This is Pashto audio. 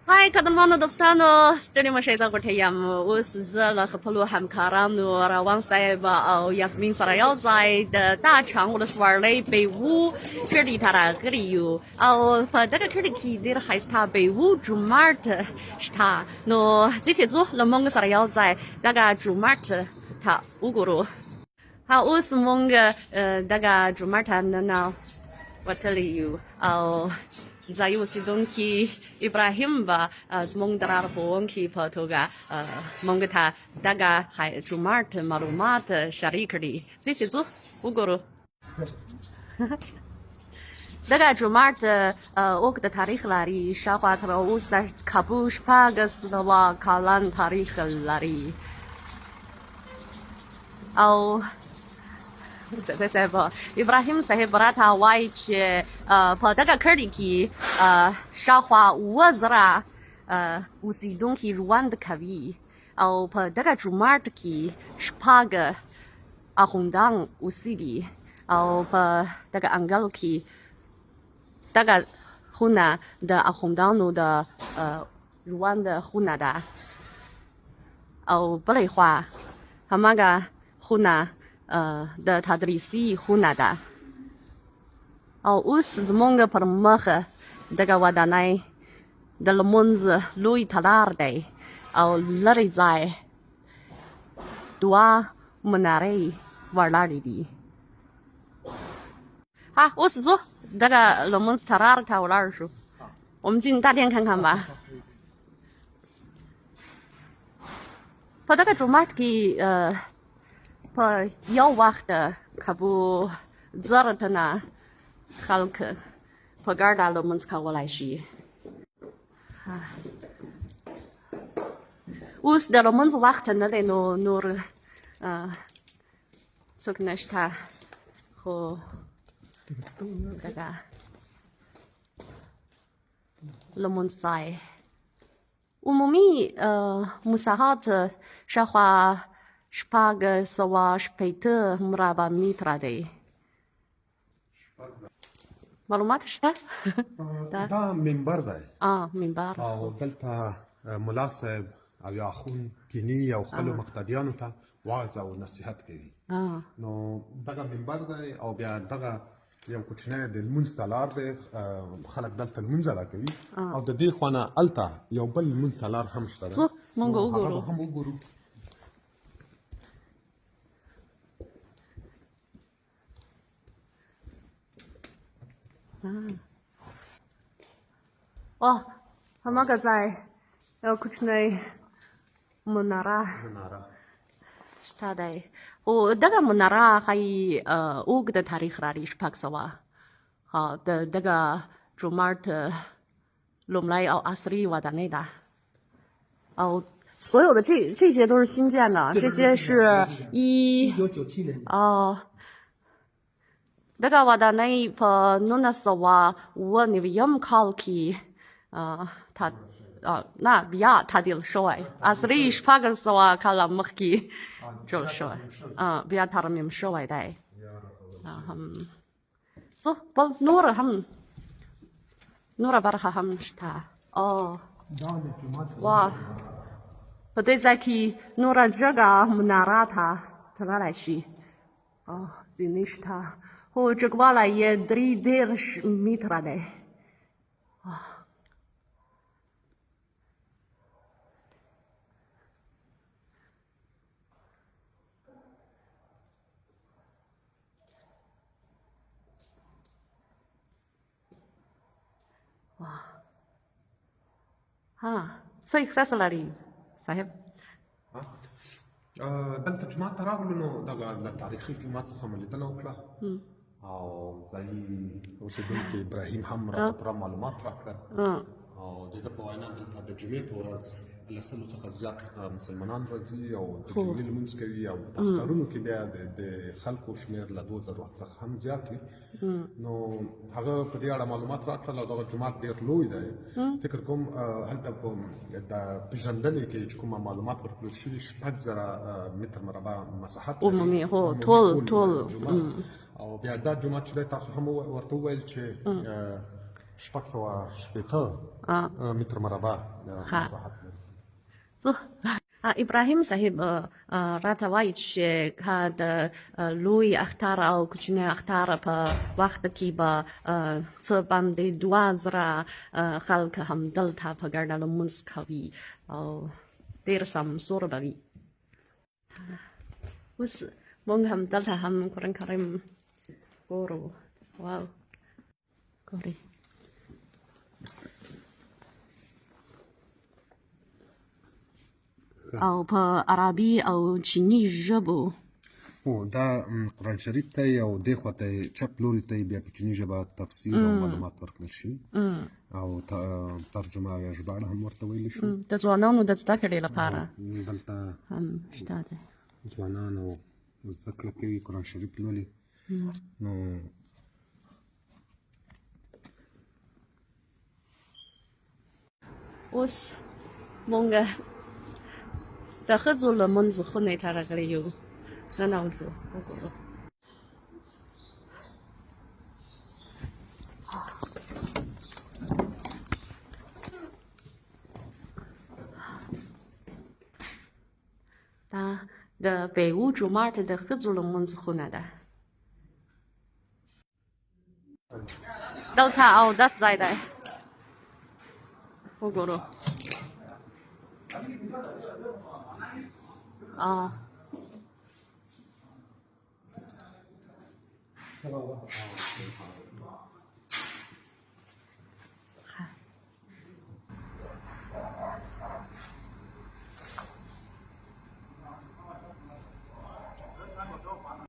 هاي قدرمانو دوستانو ستوني مشي زاغور تيام وسزل خبلو همکارانو روان صاحب او یاسمین سرایال زای د 大场我的swar lay 北屋这里他的这里有哦په دغه کړي کې ډیر خاصه به وو جمعه شتا نو چې څو لمونګ سرایال زای دغه جمعه تا وګورو ها اوس مونږ دغه جمعه نه وتلیو او زای اوسیدونکي ابراهیم با زمونږ د راهونکي په توګه مونږ ته دغه جمعه معلومات شریک کړي چې څو وګورو دغه جمعه اوږد تاریخ لري شاوخوا تر اوسه کابو شپږ سوه کلن تاریخ لري او ابراهیم صاحب راته وایي چې په دغه کړي کې شاوخوا 2000 اوسیدونکي ژوند کوي او په دغه جومات کې شپږ اخوندان اوسېږي او په دغه انګړ کې دغه خونه د اخوندانو د ژوند خونه ده او بلې خوا هماغه خونه د تدریسي خونه ده او اوس زمونږ پر مخ دغه ودانۍ د لمونځ لوی تالار دی او لرې ځای دوه منارې ولاړې دي اوس ځو دغه لمونځ تالار ته ولاړ شو我们进大殿看看吧په دغه جومات کې په یو وخت کابو زر تنه خلک په ګډه لمونځ کولی شي اوس د لمونځ وخت نه دی نو نور څوک نشته خو دغه لمونځ ځای عمومي مساحت شاوخوا شپږ سوه شپېته مربع متره دی معلومات شته؟ دا منبر دی منبر او دلته ملا صاحب او یا اخون کینی او خپلو مقتدیانو ته وعظ او نصیحت کوي نو دغه منبر دی او بیا دغه یو کوچنی د لمونځ تالار دی خلک دلته لمونځ ادا کوي او د دې خوا نه هلته یو بل لمونځ تالار هم شته دی مونږ وګورو هم وګورو هماغه ځای یو کوچنی مناره شته دی او دغه مناره ښایي اوږد تاریخ لري شپږ سوه دغه جومات لومړی او عصري ودانۍ ده او所有的这些都是新建的，这些是1997年دغه ودانۍ په 1995 کال کې نه بیا تعدیل شوی عصري شپږ سوه کاله مخکې جوړ شوی بیا ترمیم شوی دی بل نوره برخه هم شته په دې ځای کې نوره جګه مناره ته تللی شي ځینې شته خو جګوالی یې 33 متره دی څه احساس لري صاحب دلته جومات ته راغلو نو دغه له تاریخي جومات څخه مو لیدنه وکړه او ځایي اوسېدونکي ابراهیم هم راته پوره معلومات راکړل او د ده په وینا دلته د جمعې په ورځ له سلو څخه زیات مسلمانان راځي او د جمعې لمونځ کوي او په اخترونو کې بیا د خلکو شمېر له 2000 څخه هم زیات وي نو هغه په دې اړه معلومات راکړل او دغه جومات ډېر لوی دی فکر کوم هلته په د پېژندنې کې چې کومه معلومات ورکړل شوي 6000 متر مربع مساحت عمومي هو ټول او بیا دا جومات چې دی تاسو هم ورته وویل چې شباك سوا شبيتر متر مربع مساحة So, Ibrahim sahib ratawaić kad lui akhtar au kuchne akhtar pa waqt ki ba ce bande duazra khalq ham dalta pa gardal munskawi au der sam sorbawi us mong ham dalta ham kuran karim goro wow gori أو بعربي أو چيني ژبو دا قرآن شریف ته او د خواته چپ لوري ته بیا په چینی ژبه تفسیر او معلومات ورکړل شي او ترجمه یا ژباړه هم ورته ویل شي د ځوانانو د زده کړې لپاره دلته هم شته ده ځوانانو زده کړه کوي قرآن شریف لولي نو اوس مونږ د ښځو لمونځ خونې ته راغلي یو ننوځو وګورو دا د بیوو جومات د ښځو لمونځ خونه ده دلته اودس ځای دی وګورو